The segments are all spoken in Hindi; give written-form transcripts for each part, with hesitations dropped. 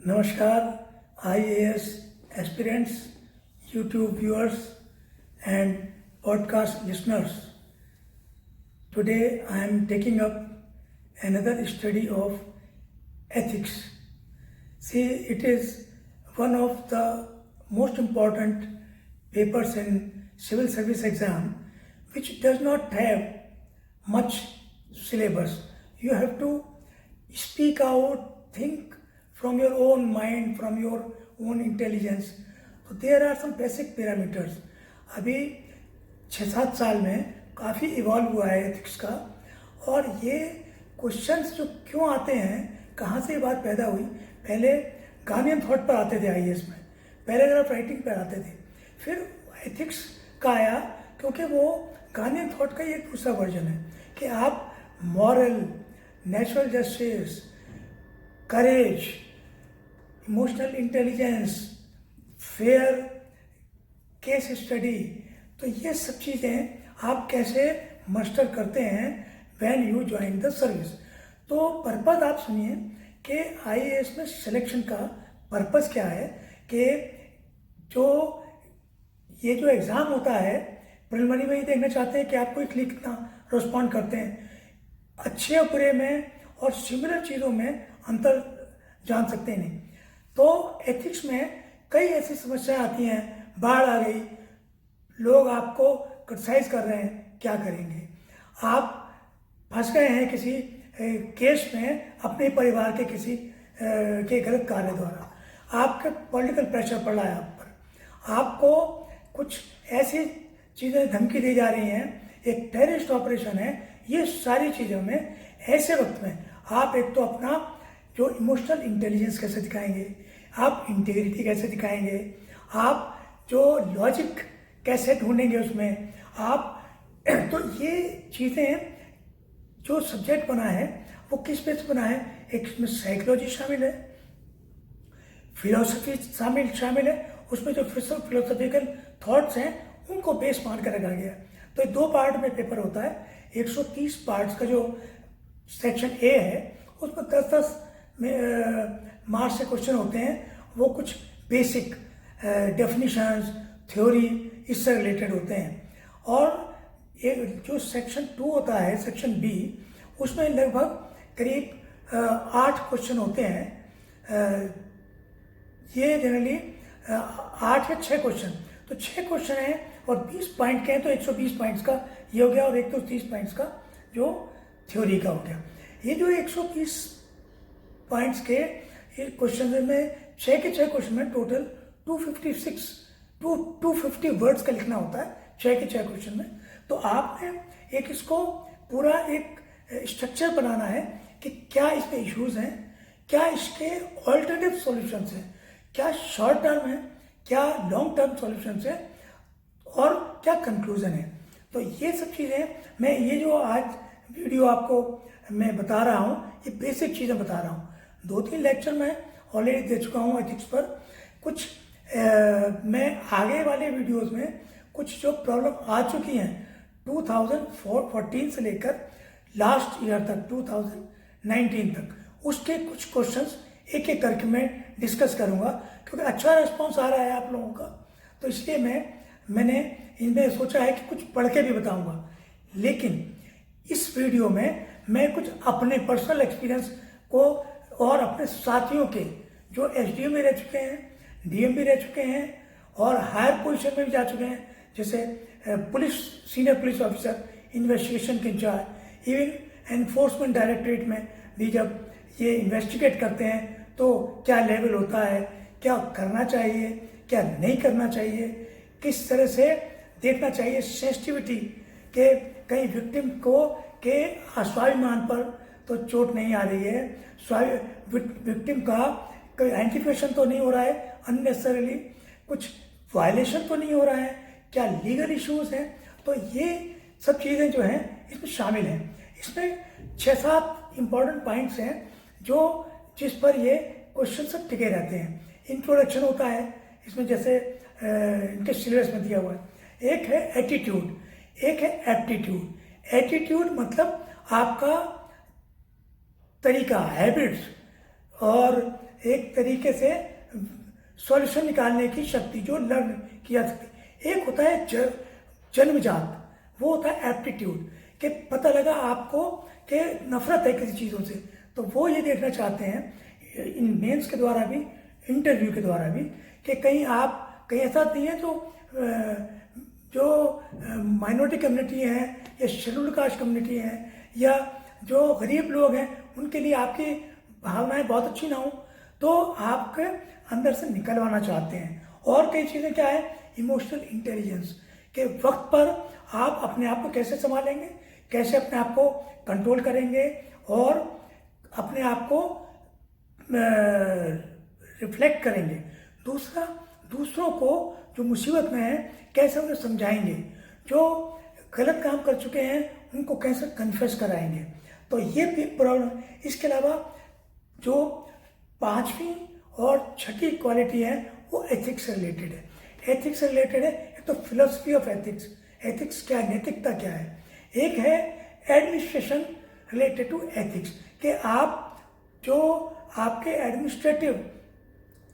Namaskar, IAS aspirants, YouTube viewers, and podcast listeners. Today I am taking up another study of ethics. See, it is one of the most important papers in civil service exam which does not have much syllabus. You have to speak out, think from your own mind, from your own intelligence. तो there are some basic parameters. अभी 6-7 साल में काफ़ी इवॉल्व हुआ है एथिक्स का. और ये क्वेश्चंस जो क्यों आते हैं, कहाँ से ये बात पैदा हुई. पहले गार्नियन थॉट पर आते थे आईएएस में, पैराग्राफ राइटिंग पर आते थे, फिर एथिक्स का आया क्योंकि वो गार्नियन थॉट का एक दूसरा वर्जन है कि आप moral, natural justice, courage, emotional intelligence, fair case study, तो ये सब चीज़ें आप कैसे मास्टर करते हैं when you join the service. तो पर्पज़ आप सुनिए कि आईएएस में सिलेक्शन का पर्पज़ क्या है कि ये जो एग्ज़ाम होता है प्रिलिमिनरी में ये देखना चाहते हैं कि आप कोई कितना रिस्पॉन्ड करते हैं, अच्छे और बुरे में और सिमिलर चीज़ों में अंतर जान सकते हैं. नहीं तो एथिक्स में कई ऐसी समस्याएं आती हैं. बाढ़ आ गई, लोग आपको क्रिटिसाइज कर रहे हैं, क्या करेंगे. आप फंस गए हैं किसी केस में अपने परिवार के किसी के गलत कार्य द्वारा, आपके पॉलिटिकल प्रेशर पड़ रहा है आप पर, आपको कुछ ऐसी चीज़ें धमकी दी जा रही हैं, एक टेररिस्ट ऑपरेशन है. ये सारी चीज़ों में ऐसे वक्त में आप एक तो अपना जो इमोशनल इंटेलिजेंस कैसे दिखाएंगे, आप इंटीग्रिटी कैसे दिखाएंगे, आप जो लॉजिक कैसे ढूंढेंगे उसमें आप. तो ये चीज़ें जो सब्जेक्ट बना है वो किस बेस बना है. एक इसमें साइकोलॉजी शामिल है, फिलोसफी शामिल है, उसमें जो फिलोसफिकल थॉट्स हैं उनको बेस मान कर रखा गया. तो 2 पार्ट में पेपर होता है. 130 पार्ट्स का जो सेक्शन ए है उसमें 10-10 मार्क्स से क्वेश्चन होते हैं. वो कुछ बेसिक डेफिनेशंस, थ्योरी इससे रिलेटेड होते हैं. और एक जो सेक्शन 2 होता है, सेक्शन बी, उसमें लगभग करीब 8 क्वेश्चन होते हैं. ये जनरली 8 या 6 क्वेश्चन, तो 6 क्वेश्चन हैं और 20 पॉइंट के हैं, तो 120 पॉइंट्स का ये हो गया और 130 पॉइंट्स का जो थ्योरी का हो गया. ये जो 130 पॉइंट्स के क्वेश्चन में 6 के 6 क्वेश्चन में टोटल 250 वर्ड्स का लिखना होता है 6 के 6 क्वेश्चन में. तो आपने एक इसको पूरा एक स्ट्रक्चर बनाना है कि क्या इसमें इश्यूज हैं, क्या इसके ऑल्टरनेटिव सॉल्यूशंस हैं, क्या शॉर्ट टर्म है, क्या लॉन्ग टर्म सॉल्यूशंस है और क्या कंक्लूजन है. तो ये सब चीज़ें मैं ये जो आज वीडियो आपको मैं बता रहा हूँ, ये बेसिक चीज़ें बता रहा हूँ. 2-3 लेक्चर मैं ऑलरेडी दे चुका हूँ एथिक्स पर. कुछ मैं आगे वाले वीडियोस में कुछ जो प्रॉब्लम आ चुकी हैं 2014 से लेकर लास्ट ईयर तक 2019 तक, उसके कुछ क्वेश्चंस एक एक करके मैं डिस्कस करूँगा क्योंकि अच्छा रिस्पॉन्स आ रहा है आप लोगों का. तो इसलिए मैंने इनमें सोचा है कि कुछ पढ़ के भी बताऊँगा. लेकिन इस वीडियो में मैं कुछ अपने पर्सनल एक्सपीरियंस को और अपने साथियों के जो एसडीएम भी रह चुके हैं, डीएम भी रह चुके हैं और हायर पोजीशन में भी जा चुके हैं, जैसे police, senior police officer, investigation के इंचार्ज, इवन एनफोर्समेंट डायरेक्टरेट में भी जब ये इन्वेस्टिगेट करते हैं तो क्या लेवल होता है, क्या करना चाहिए, क्या नहीं करना चाहिए, किस तरह से देखना चाहिए सेंसिटिविटी के कहीं विक्टिम को के स्वाभिमान पर तो चोट नहीं आ रही है, विक्टिम का कोई आइडेंटिफिकेशन तो नहीं हो रहा है अननेसेसरीली, कुछ वायलेशन तो नहीं हो रहा है, क्या लीगल इश्यूज हैं. तो ये सब चीज़ें जो हैं इसमें शामिल हैं. इसमें 6-7 इम्पॉर्टेंट पॉइंट्स हैं जिस पर ये क्वेश्चन सब टिके रहते हैं. इंट्रोडक्शन होता है इसमें, जैसे इनके सिलेबस में दिया हुआ है. एक है एटीट्यूड, एक है एप्टीट्यूड. एटीट्यूड मतलब आपका तरीका, हैबिट्स और एक तरीके से सॉल्यूशन निकालने की शक्ति जो लर्न किया सकती। एक होता है जन्मजात, वो होता है एप्टीट्यूड, कि पता लगा आपको कि नफरत है किसी चीज़ों से, तो वो ये देखना चाहते हैं इन मेंस के द्वारा भी, इंटरव्यू के द्वारा भी, कि कहीं ऐसा नहीं है जो माइनॉरिटी कम्युनिटी है या शेड्यूल्ड कास्ट कम्युनिटी है या जो गरीब लोग हैं उनके लिए आपकी भावनाएं बहुत अच्छी ना हो, तो आपके अंदर से निकलवाना चाहते हैं। और कई चीज़ें क्या है, इमोशनल इंटेलिजेंस, के वक्त पर आप अपने आप को कैसे संभालेंगे, कैसे अपने आप को कंट्रोल करेंगे और अपने आप को रिफ्लेक्ट करेंगे। दूसरा, दूसरों को जो मुसीबत में है कैसे उन्हें समझाएंगे, जो गलत काम कर चुके हैं उनको कैसे कन्फेस कराएंगे। तो ये भी प्रॉब्लम। इसके अलावा जो पांचवी और छठी क्वालिटी है वो एथिक्स से रिलेटेड है। एथिक्स से रिलेटेड है एक तो फिलोसफी ऑफ एथिक्स, एथिक्स क्या है, नैतिकता क्या है। एक है एडमिनिस्ट्रेशन रिलेटेड टू एथिक्स, कि आप जो आपके एडमिनिस्ट्रेटिव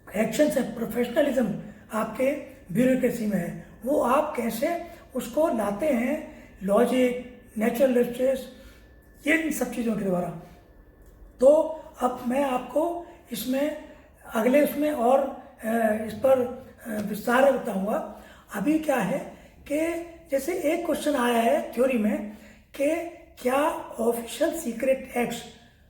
एक्शंस है, प्रोफेशनलिज्म आपके ब्यूरोक्रेसी में है, वो आप कैसे उसको लाते हैं, लॉजिक, नेचुरल जस्टिस, ये इन सब चीज़ों के द्वारा। तो अब मैं आपको इसमें अगले उसमें और इस पर विस्तार बताऊंगा। अभी क्या है कि जैसे एक क्वेश्चन आया है थ्योरी में कि क्या ऑफिशियल सीक्रेट एक्ट्स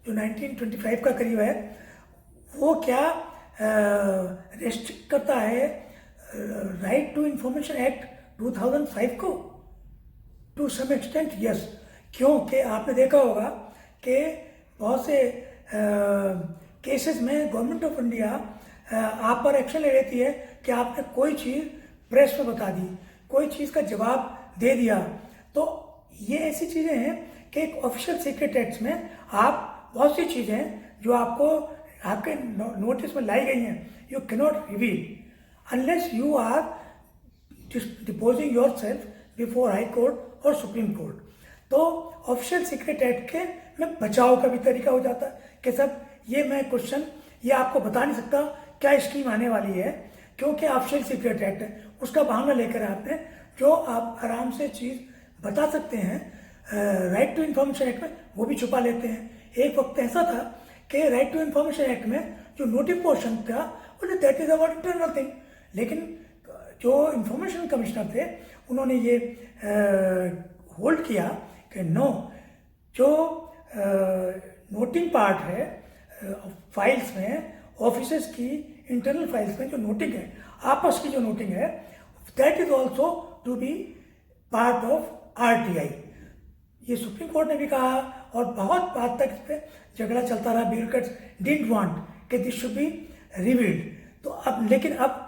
जो 1925 का करीब है वो क्या रेस्ट्रिक्ट करता है राइट टू इंफॉर्मेशन एक्ट 2005 को। टू सम एक्सटेंट यस, क्योंकि आपने देखा होगा कि बहुत से केसेस में गवर्नमेंट ऑफ इंडिया आप पर एक्शन ले लेती है कि आपने कोई चीज़ प्रेस में बता दी, कोई चीज़ का जवाब दे दिया। तो ये ऐसी चीज़ें हैं कि एक ऑफिशियल सीक्रेट एक्ट में आप बहुत सी चीज़ें हैं जो आपको आपके नोटिस में लाई गई हैं, you can not reveal unless you are deposing your self before high court और सुप्रीम कोर्ट। तो ऑफिशियल सीक्रेट एक्ट के में बचाव का भी तरीका हो जाता है कि सब ये मैं क्वेश्चन ये आपको बता नहीं सकता क्या स्कीम आने वाली है, क्योंकि ऑफिशियल सीक्रेट एक्ट है, उसका बहाना लेकर आपने जो आप आराम से चीज़ बता सकते हैं राइट टू इन्फॉर्मेशन एक्ट में वो भी छुपा लेते हैं। एक वक्त ऐसा था कि राइट टू इन्फॉर्मेशन एक्ट में जो नोटिव पोर्शन था बोले that is our internal thing, लेकिन जो इंफॉर्मेशन कमिश्नर थे उन्होंने ये होल्ड किया कि नो, जो नोटिंग पार्ट है फाइल्स में, ऑफिसेस की इंटरनल फाइल्स में जो नोटिंग है, आपस की जो नोटिंग है, that is also to be part of RTI। ये सुप्रीम कोर्ट ने भी कहा और बहुत बात तक इस पर झगड़ा चलता रहा। ब्यूरोक्रेट्स डिडंट वांट कि दिस शुड बी रिवील्ड। तो अब लेकिन अब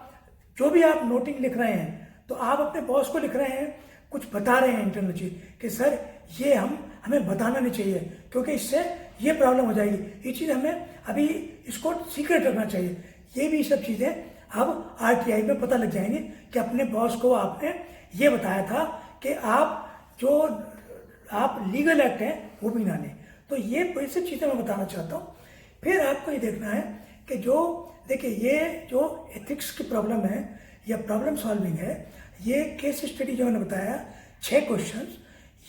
जो भी आप नोटिंग लिख रहे हैं तो आप अपने बॉस को लिख रहे हैं, कुछ बता रहे हैं इंटरनल चीज कि सर ये हमें बताना नहीं चाहिए क्योंकि इससे ये प्रॉब्लम हो जाएगी, ये चीज़ हमें अभी इसको सीक्रेट रखना चाहिए। ये भी सब चीज़ें अब RTI में पता लग जाएंगी कि अपने बॉस को आपने ये बताया था कि आप लीगल एक्ट हैं वो भी ना लें। तो ये बड़ी चीज़ें मैं बताना चाहता हूँ। फिर आपको ये देखना है कि जो देखिए ये जो एथिक्स की प्रॉब्लम है या प्रॉब्लम सॉल्विंग है, ये केस स्टडी जो मैंने बताया 6 क्वेश्चंस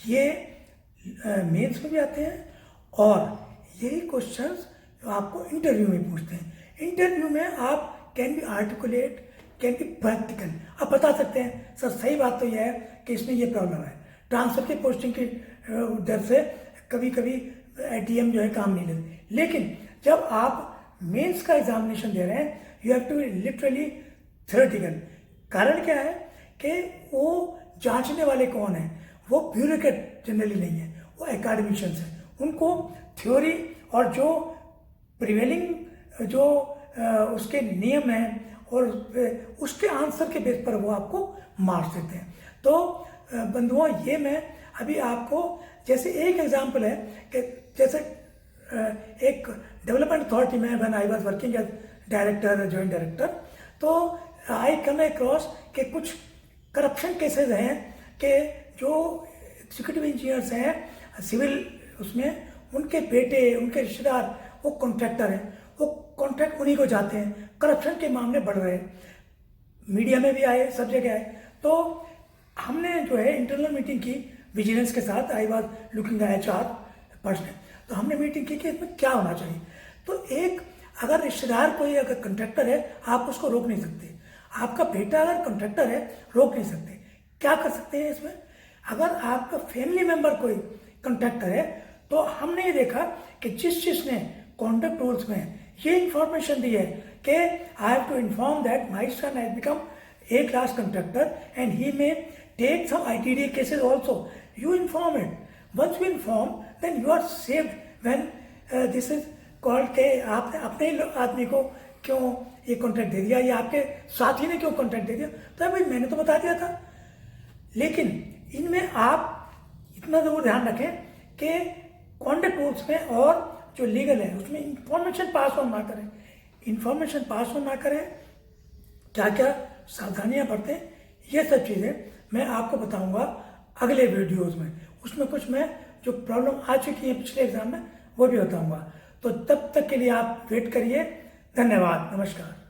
ये मेंस में भी आते हैं और यही क्वेश्चंस आपको इंटरव्यू में पूछते हैं। इंटरव्यू में आप can be articulate, can be practical, आप बता सकते हैं सर सही बात तो यह है कि इसमें ये प्रॉब्लम है, ट्रांसफर की पोस्टिंग की दर से कभी कभी ATM जो है काम नहीं लेते। लेकिन जब आप मेंस का एग्जामिनेशन दे रहे हैं you have to be literally theoretical. कारण क्या है कि वो जांचने वाले कौन है, वो ब्यूरोक्रेट जनरली नहीं है, वो एकेडमिशियंस हैं। उनको थ्योरी और जो प्रिवेलिंग जो उसके नियम हैं और उसके आंसर के बेस पर वो आपको मार्क्स देते हैं। तो बंधुओं ये मैं अभी आपको जैसे एक एग्जांपल है कि जैसे एक डेवलपमेंट अथॉरिटी में when I was working as director, joint director, तो आई कम अक्रॉस के कुछ करप्शन केसेस हैं कि जो एग्जीक्यूटिव इंजीनियर्स हैं सिविल उसमें, उनके बेटे, उनके रिश्तेदार वो कॉन्ट्रैक्टर हैं, वो कॉन्ट्रैक्ट उन्हीं को जाते हैं। करप्शन के मामले बढ़ रहे हैं, मीडिया में भी आए, सब जगह आए। तो हमने जो है इंटरनल मीटिंग की विजिलेंस के साथ। I was looking the HR person. तो हमने मीटिंग की कि इसमें क्या होना चाहिए। तो एक अगर रिश्तेदार कोई अगर कंट्रैक्टर है, आप उसको रोक नहीं सकते। आपका बेटा अगर कंट्रैक्टर है, रोक नहीं सकते। क्या कर सकते हैं इसमें, अगर आपका फैमिली मेंबर कोई कंट्रैक्टर है, तो हमने ये देखा कि जिसने कॉन्डक्ट रूल्स में ये इंफॉर्मेशन दी है कि I have to inform that my son has become A class contractor and he may take some ITD cases also. You inform it. Once you inform, then you are saved when this is called के आपने अपने आदमी को क्यों ये कॉन्ट्रैक्ट दे दिया या आपके साथी ने क्यों कॉन्ट्रैक्ट दे दिया। तो भाई मैंने तो बता दिया था। लेकिन इनमें आप इतना जरूर ध्यान रखें कि कॉन्डक्ट रूल्स में और जो लीगल है उसमें इंफॉर्मेशन पास ऑन ना करें। इंफॉर्मेशन पास ऑन ना करें, क्या क्या सावधानियां बरतें, ये सब चीज़ें मैं आपको बताऊंगा अगले वीडियोस में। उसमें कुछ मैं जो प्रॉब्लम आ चुकी है पिछले एग्जाम में वो भी बताऊंगा। तो तब तक के लिए आप वेट करिए। धन्यवाद, नमस्कार।